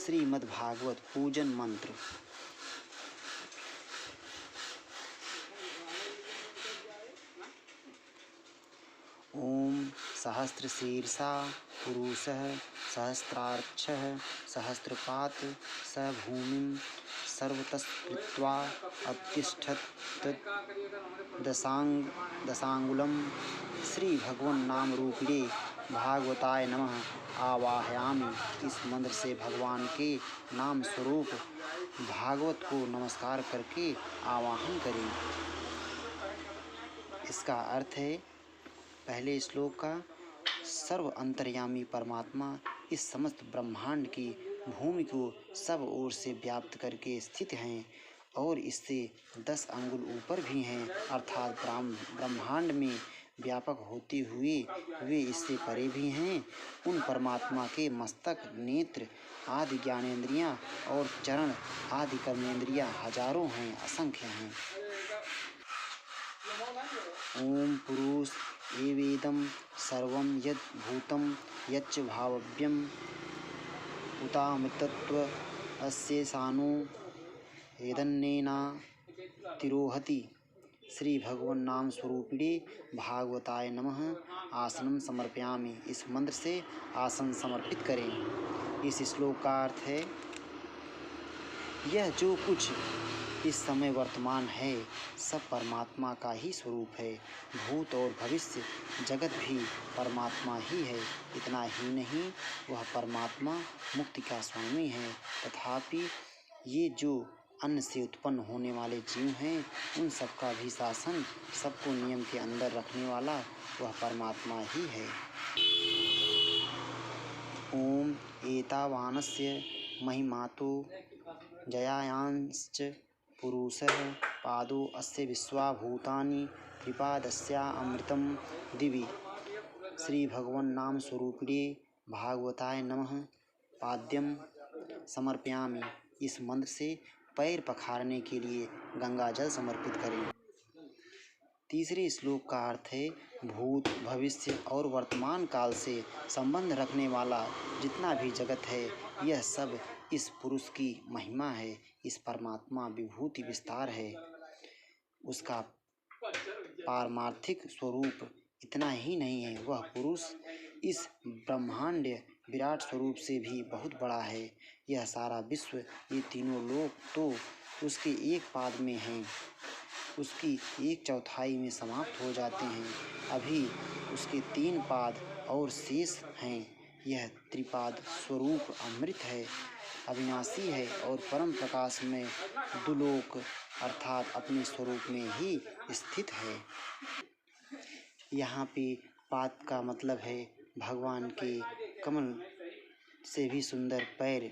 श्रीमद्भागवत पूजन मंत्र। ओम सहस्रशीर्षा पुरुषः सहस्राक्षः सहस्रपात् स भूमिं सर्वतस्कृत्वा अत्तिष्ठत् दशांगुलम्। श्री भगवान नाम रूपिणे भागवताय नमः आवाहयामि। इस मंत्र से भगवान के नाम स्वरूप भागवत को नमस्कार करके आवाहन करें। इसका अर्थ है, पहले श्लोक का, सर्व अंतर्यामी परमात्मा इस समस्त ब्रह्मांड की भूमि को सब ओर से व्याप्त करके स्थित हैं और इससे 10 अंगुल ऊपर भी हैं, अर्थात ब्रह्मांड में व्यापक होते हुए वे इससे परे भी हैं। उन परमात्मा के मस्तक, नेत्र आदि ज्ञानेंद्रियां और चरण आदि कर्मेंद्रियां हजारों हैं, असंख्य हैं। ओम पुरुष एवेदं सर्वं यद् भूतं यच्च भाव्यम् उतामृतत्व अस्येषानु एदन्नेना तिरोहति। श्री भगवान नाम स्वरूपिणे भागवताय नमः आसनं समर्पयामि। इस मंत्र से आसन समर्पित करें। इस श्लोक का अर्थ है, यह जो कुछ इस समय वर्तमान है सब परमात्मा का ही स्वरूप है। भूत और भविष्य जगत भी परमात्मा ही है। इतना ही नहीं, वह परमात्मा मुक्ति का स्वामी है। तथापि ये जो अन्न से उत्पन्न होने वाले जीव हैं, उन सबका भी शासन, सबको नियम के अंदर रखने वाला वह परमात्मा ही है। ओम एतावानस्य महिमातो जयायांश्च पुरुषः पादो अस्य विश्वा भूतानि त्रिपादस्या अमृतम दिवि। श्री भगवान नाम स्वरूपिणे भागवताय नमः पाद्यम समर्पयामि। इस मंत्र से पैर पखारने के लिए गंगा जल समर्पित करें। तीसरे श्लोक का अर्थ है, भूत, भविष्य और वर्तमान काल से संबंध रखने वाला जितना भी जगत है, यह सब इस पुरुष की महिमा है। इस परमात्मा विभूति विस्तार है। उसका पारमार्थिक स्वरूप इतना ही नहीं है, वह पुरुष इस ब्रह्मांड विराट स्वरूप से भी बहुत बड़ा है। यह सारा विश्व, ये तीनों लोक तो उसके एक पाद में हैं, उसकी 1/4 में समाप्त हो जाते हैं। अभी उसके 3 पाद और शेष हैं। यह त्रिपाद स्वरूप अमृत है, अविनाशी है और परम प्रकाश में दुलोक अर्थात अपने स्वरूप में ही स्थित है। यहाँ पे पाद का मतलब है भगवान के कमल से भी सुंदर पैर,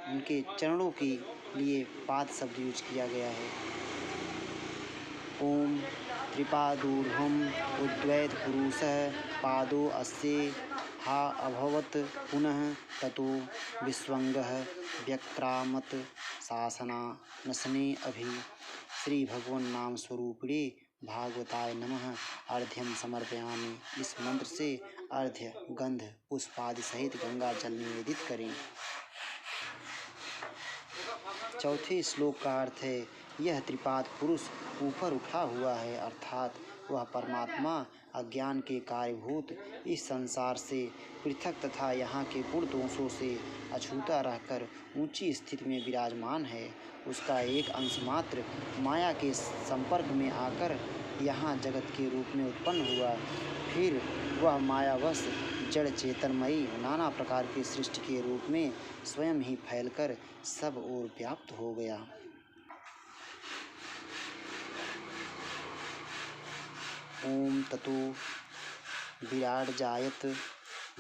उनके चरणों के लिए पाद शब्द यूज किया गया है। ओम त्रिपादूर्ध्वम् उद्वैत पुरुषः पादो अस्य हा अभवत् पुनः ततो विश्वंगः व्यक्रामत् शासनानसने अभि। श्री भगवान नाम स्वरूपिणे भागवताय नमः अर्घ्यम समर्पयामि। इस मंत्र से अर्घ्य, गंध, पुष्पादि सहित गंगा जल निवेदित करें। चौथे श्लोक का अर्थ है, यह त्रिपाद पुरुष ऊपर उठा हुआ है, अर्थात वह परमात्मा अज्ञान के कार्यभूत इस संसार से पृथक तथा यहाँ के गुण दोषों से अछूता रहकर ऊंची स्थिति में विराजमान है। उसका एक अंश मात्र माया के संपर्क में आकर यहाँ जगत के रूप में उत्पन्न हुआ। फिर वह मायावश जड़ चेतनमयी नाना प्रकार की सृष्टि के रूप में स्वयं ही फैलकर सब ओर व्याप्त हो गया। ओम ततो विराट जायत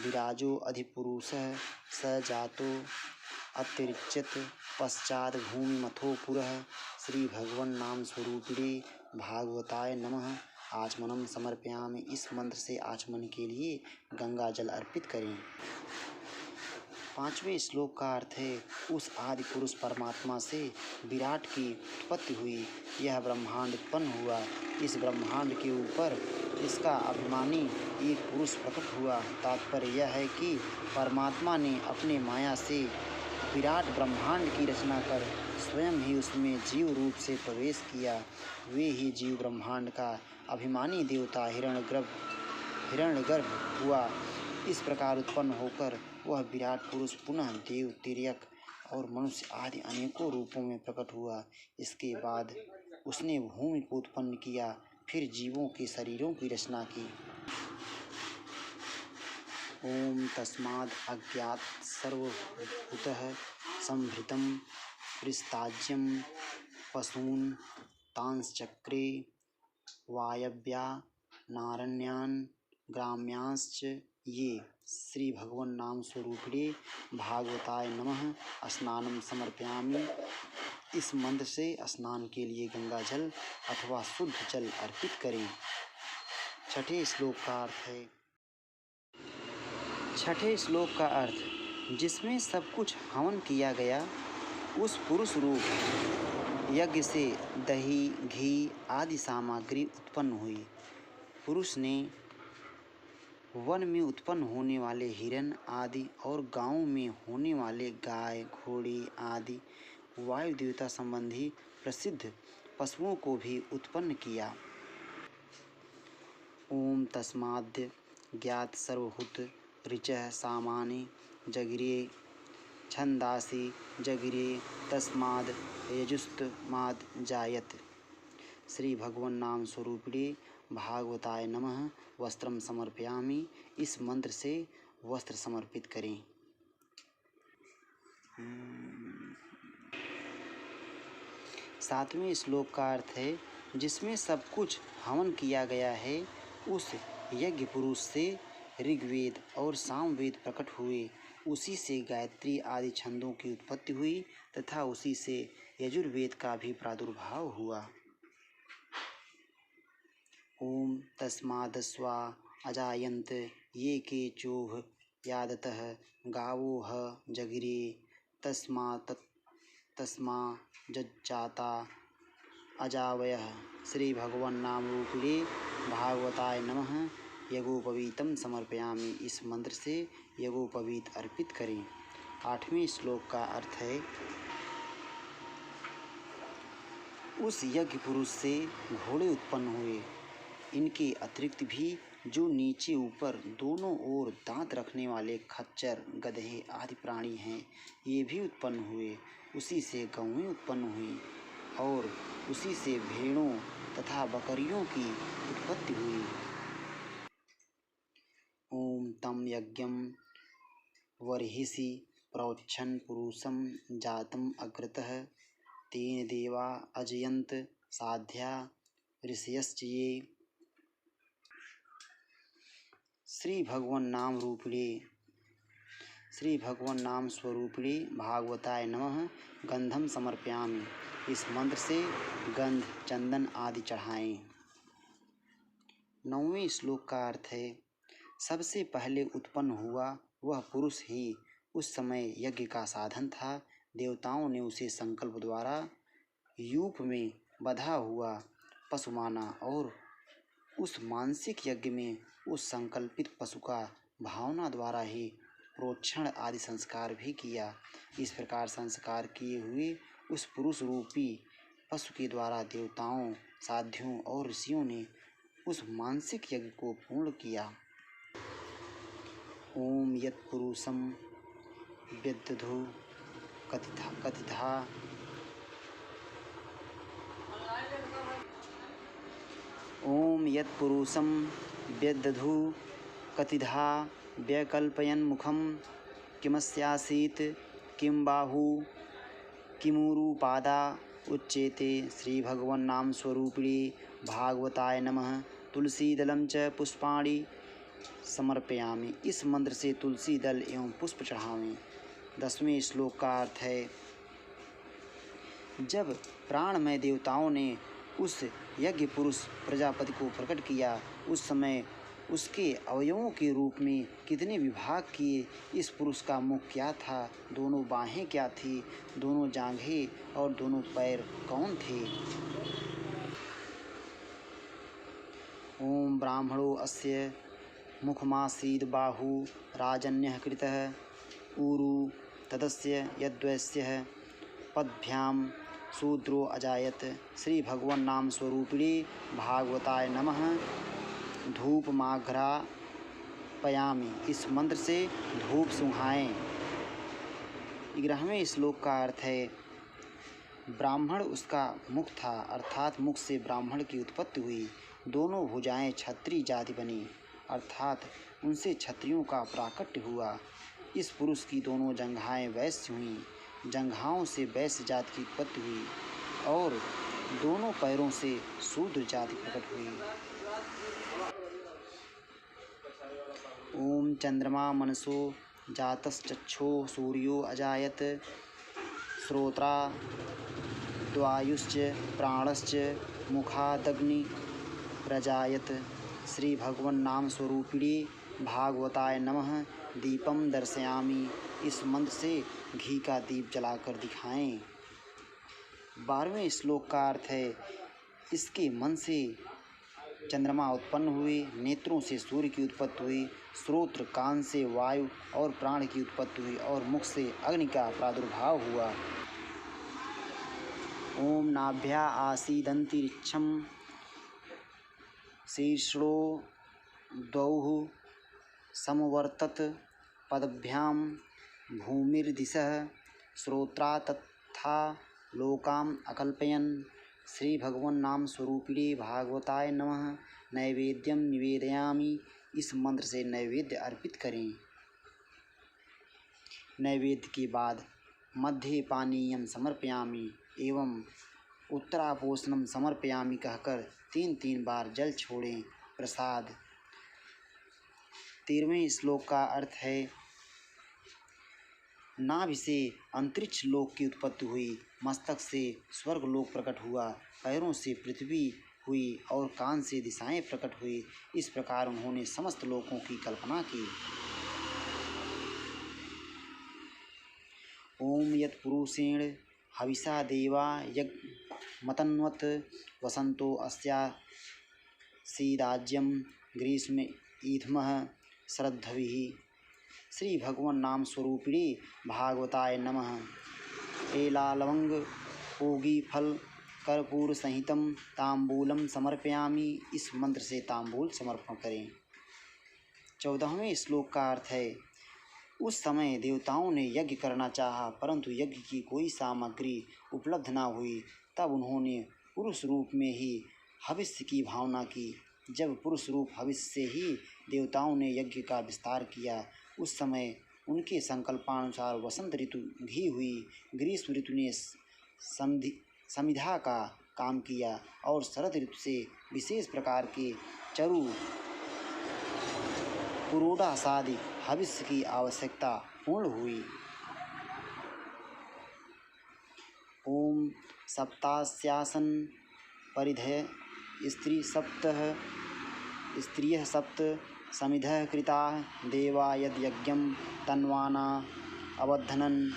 विराजो अधिपुरुषः स जातो अतिरिच्यत पश्चात भूमि मथो पुरः। श्री भगवान नाम स्वरूपिणे भागवताय नमः आचमनम समर्पयामि। इस मंत्र से आचमन के लिए गंगा जल अर्पित करें। पांचवें श्लोक का अर्थ है, उस आदि पुरुष परमात्मा से विराट की उत्पत्ति हुई। यह ब्रह्मांड उत्पन्न हुआ। इस ब्रह्मांड के ऊपर इसका अभिमानी एक पुरुष प्रकट हुआ। तात्पर्य यह है कि परमात्मा ने अपने माया से विराट ब्रह्मांड की रचना कर स्वयं ही उसमें जीव रूप से प्रवेश किया। वे ही जीव ब्रह्मांड का अभिमानी देवता हिरण्यगर्भ हुआ। इस प्रकार उत्पन्न होकर वह विराट पुरुष पुनः देव, तिर्यक और मनुष्य आदि अनेकों रूपों में प्रकट हुआ। इसके बाद उसने भूमि को उत्पन्न किया, फिर जीवों के शरीरों की रचना की। ओम तस्माद् अज्ञात सर्वभूतः संभृतं पृष्ठाज्यं पशून् तांश्चक्रे वायव्या नारण्यान् ग्राम्यांश्च ये। श्री भगवान नाम स्वरूपिणे भागवताय नमः। स्नानं समर्पयामि। इस मंत्र से स्नान के लिए गंगा जल अथवा शुद्ध जल अर्पित करें। छठे श्लोक का अर्थ है। छठे श्लोक का अर्थ, जिसमें सब कुछ हवन किया गया उस पुरुष रूप यज्ञ से दही, घी आदि सामग्री उत्पन्न हुई। पुरुष ने वन में उत्पन्न होने वाले हिरण आदि और गांव में होने वाले गाय, घोड़े आदि वायु देवता संबंधी प्रसिद्ध पशुओं को भी उत्पन्न किया। ओम तस्माद् ज्ञात सर्वभूत ऋचः सामानि जगिरे छंदासि जगिरे तस्माद् यजुस्तमाद् जायत। श्री भगवान नाम स्वरूपिणे भागवताय नमः। वस्त्रम समर्पयामि। इस मंत्र से वस्त्र समर्पित करें। सातवें श्लोक का अर्थ है, जिसमें सब कुछ हवन किया गया है उस यज्ञ पुरुष से ऋग्वेद और सामवेद प्रकट हुए। उसी से गायत्री आदि छंदों की उत्पत्ति हुई तथा उसी से यजुर्वेद का भी प्रादुर्भाव हुआ। ओम तस्मादस्वा अजायन्त ये के चोह यादतः गावोह जगिरे तस्मा जज्जाता अजावयः। श्री भगवान नाम रूपिणे भागवताय नमः। यज्ञोपवीतं समर्पयामि। इस मंत्र से यज्ञोपवीत अर्पित करें। आठवें श्लोक का अर्थ है, उस यज्ञ पुरुष से घोड़े उत्पन्न हुए। इनके अतिरिक्त भी जो नीचे ऊपर दोनों ओर दांत रखने वाले खच्चर, गधे आदि प्राणी हैं, ये भी उत्पन्न हुए। उसी से गौएं उत्पन्न हुई और उसी से भेड़ों तथा बकरियों की उत्पत्ति हुई। ओम तम यज्ञम वर्हिषि प्रोच्छन् पुरुषं जातम् अग्रतः तेन देवा अजयन्त साध्या ऋषयश्च ये। श्री भगवान नाम रूपिणे श्री भगवान नाम स्वरूपिणे भागवताय नमः। गंधम समर्पयामि। इस मंत्र से गंध, चंदन आदि चढ़ाएं। नौवें श्लोक का अर्थ है, सबसे पहले उत्पन्न हुआ वह पुरुष ही उस समय यज्ञ का साधन था। देवताओं ने उसे संकल्प द्वारा यूप में बधा हुआ पशु माना और उस मानसिक यज्ञ में उस संकल्पित पशु का भावना द्वारा ही प्रोक्षण आदि संस्कार भी किया। इस प्रकार संस्कार किए हुए उस पुरुष रूपी पशु के द्वारा देवताओं, साध्यों और ऋषियों ने उस मानसिक यज्ञ को पूर्ण किया। ओम यत्पुरुषं व्यदधु कथिता ओम यत्पुरुषं व्यदधु कथिधा व्यकल्पयन् मुखं किमस्यासीत् किं बाहु किमुरुपादा उच्यते। श्री भगवान नाम स्वरूपिणे भागवताय नमः। तुलसी दलम च पुष्पाणि समर्पयामि। इस मंत्र से तुलसी दल एवं पुष्प चढ़ावें। 10वें श्लोक का अर्थ है, जब प्राणमय देवताओं ने उस यज्ञ पुरुष प्रजापति को प्रकट किया उस समय उसके अवयवों के रूप में कितने विभाग किए। इस पुरुष का मुख क्या था, दोनों बाहें क्या थी, दोनों जांघें और दोनों पैर कौन थे। ओम ब्राह्मणो अस्य मुखमासीद बाहु राजन्यः कृतः ऊरु तदस्य यद्वैस्य पद्भ्यां शूद्रो अजायत। श्री भगवान नाम स्वरूपिणे भागवताय नमः। धूपमाघ्रापयामि, इस मंत्र से धूप सुहाएं। 11वें श्लोक का अर्थ है ब्राह्मण उसका मुख था, अर्थात मुख से ब्राह्मण की उत्पत्ति हुई। दोनों भुजाएं क्षत्रिय जाति बनी, अर्थात उनसे क्षत्रियों का प्राकट्य हुआ। इस पुरुष की दोनों जंघाएं वैश्य हुईं, जंघाओं से वैश्य जाति की उत्पत्ति हुई और दोनों पैरों से शूद्र जाति प्रकट हुई। ओम चंद्रमा मनसो जातश्चक्षो सूर्यो अजायत। श्रोत्रा द्वायुश्च प्राणश्च मुखादग्नि प्रजायत। श्री भगवान नाम स्वरूपिणे भागवताय नमः। दीपम दर्शयामि, इस मंत्र से घी का दीप जलाकर दिखाएं। 12वें श्लोक का अर्थ है इसके मन से चंद्रमा उत्पन्न हुए, नेत्रों से सूर्य की उत्पत्ति हुई, श्रोत्र कान से वायु और प्राण की उत्पत्ति हुई और मुख से अग्नि का प्रादुर्भाव हुआ। ओम नाभ्या आसीदंतरिक्षम शीर्षो द्वौः समवर्तत। पदभ्यां भूमिर्दिशः श्रोत्रा तथा लोकाम अकल्पयन्। श्री भगवान नाम स्वरूपिणे भागवताय नमः। नैवेद्यम निवेदयामि, इस मंत्र से नैवेद्य अर्पित करें। नैवेद्य के बाद मध्ये पानीयम समर्पयामि एवं उत्तरापोषणम समर्पयामि कहकर 3 बार जल छोड़ें। प्रसाद। 13वें श्लोक का अर्थ है नाभि से अंतरिक्ष लोक की उत्पत्ति हुई, मस्तक से स्वर्ग लोक प्रकट हुआ, पैरों से पृथ्वी हुई और कान से दिशाएं प्रकट हुई। इस प्रकार उन्होंने समस्त लोकों की कल्पना की। ओम यत्पुरुषेण हविषा देवा यज्ञमतन्वत् वसंतो अस्यासीदाज्यं ग्रीष्म ईधमः श्रद्धभिः। श्री भगवान नाम स्वरूपिणे भागवताय नमः। एलालवंग पूगी फल कर्पूर सहितम तांबूलम समर्पयामि, इस मंत्र से तांबूल समर्पण करें। 14वें श्लोक का अर्थ है उस समय देवताओं ने यज्ञ करना चाहा, परंतु यज्ञ की कोई सामग्री उपलब्ध न हुई। तब उन्होंने पुरुष रूप में ही हविष्य की भावना की। जब पुरुष रूप हविष्य से ही देवताओं ने यज्ञ का विस्तार किया, उस समय उनके संकल्पानुसार वसंत ऋतु घी हुई, ग्रीष्म ऋतु ने समिधा का काम किया और शरद ऋतु से विशेष प्रकार के चरु पुरोडासादि हविष्य की आवश्यकता पूर्ण हुई। ओम सप्तास्यासन परिधय स्त्रियः सप्त समिधः कृताः देवा यद्यज्ञं तन्वाना अवधनन्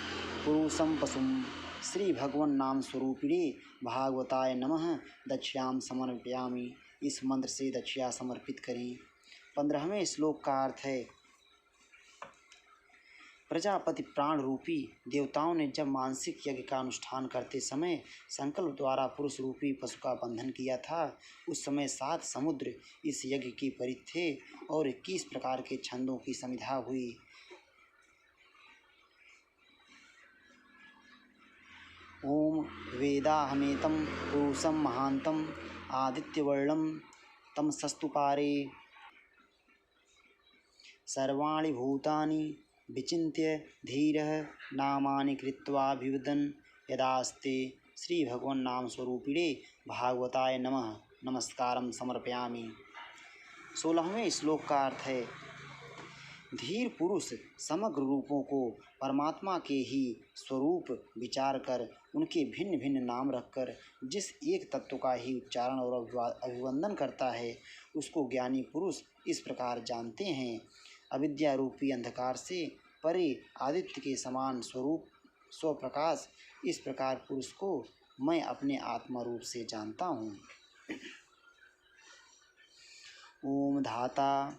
पुरुषं पशुं। श्री भगवान नाम स्वरूपिणे भागवताय नमः। दक्षिणाम समर्पयामि, इस मंत्र से दक्षिणा समर्पित करें। 15वें श्लोक का अर्थ है प्रजापति प्राण रूपी देवताओं ने जब मानसिक यज्ञ का अनुष्ठान करते समय संकल्प द्वारा पुरुष रूपी पशु का बंधन किया था, उस समय 7 समुद्र इस यज्ञ के परित थे और 21 प्रकार के छंदों की समिधा हुई। ओम वेदाहमेतं पुरुषं महांतं आदित्यवर्णं तमसस्तुपारे सर्वाणि भूतानि विचिन्त्य धीरः नामानि कृत्वाभिवदन् यदास्ते। श्री भगवान नाम स्वरूपिणे भागवताय नमः। नमस्कारम समर्पयामि। 16वें श्लोक का अर्थ है धीर पुरुष समग्र रूपों को परमात्मा के ही स्वरूप विचार कर उनके भिन्न भिन्न नाम रखकर जिस एक तत्व का ही उच्चारण और अभिवंदन करता है, उसको ज्ञानी पुरुष इस प्रकार जानते हैं। अविद्या रूपी अंधकार से परे आदित्य के समान स्वरूप स्वप्रकाश, इस प्रकार पुरुष को मैं अपने आत्मा रूप से जानता हूँ। ओम धाता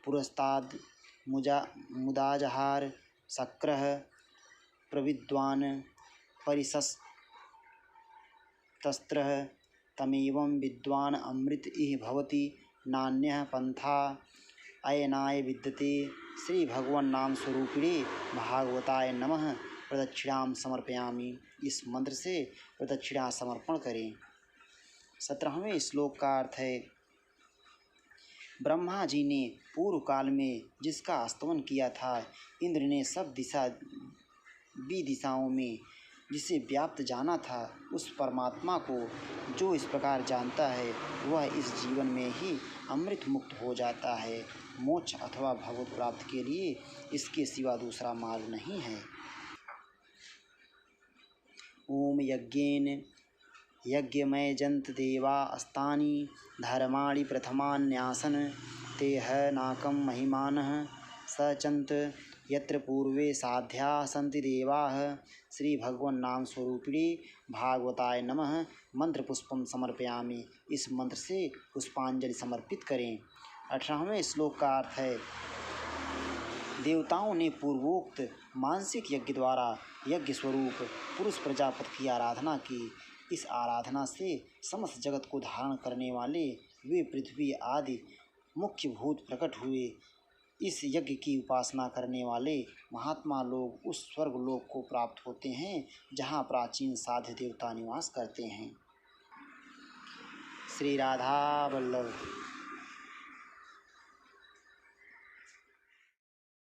पुरस्ताद मुदाजहार शक्रः प्रविद्वान् परिशस्तस्त्रः तमेवं विद्वान् अमृत इह भवति नान्यः पंथा अयनाय विद्यते। श्री भगवान नाम स्वरूपिणे भागवताय नमः। प्रदक्षिणाम समर्पयामि। इस मंत्र से प्रदक्षिणा समर्पण करें। 17वें श्लोक का अर्थ है, ब्रह्मा जी ने पूर्व काल में जिसका स्तवन किया था, इंद्र ने सब दिशाओं में जिसे व्याप्त जाना था, उस परमात्मा को जो इस प्रकार जानता है वह इस जीवन में ही अमृत मुक्त हो जाता है। मोक्ष अथवा भगवत प्राप्ति के लिए इसके सिवा दूसरा मार्ग नहीं है। ओम यज्ञेन यज्ञमयजन्त देवा अस्तानि धर्माणि प्रथमान्यासन ते ह नाकं महिमानः सचन्त यत्र पूर्वे साध्या सन्ति देवाः। श्री भगवान नाम स्वरूपिणे भागवताय नमः। मंत्र पुष्पम समर्पयामि। इस मंत्र से पुष्पांजलि समर्पित करें। 18वें श्लोक का अर्थ है, देवताओं ने पूर्वोक्त मानसिक यज्ञ द्वारा यज्ञ स्वरूप पुरुष प्रजापति की आराधना की। इस आराधना से समस्त जगत को धारण करने वाले वे पृथ्वी आदि मुख्य भूत प्रकट हुए। इस यज्ञ की उपासना करने वाले महात्मा लोग उस स्वर्ग लोक को प्राप्त होते हैं जहाँ प्राचीन साध्य देवता निवास करते हैं। श्री राधा वल्लभ।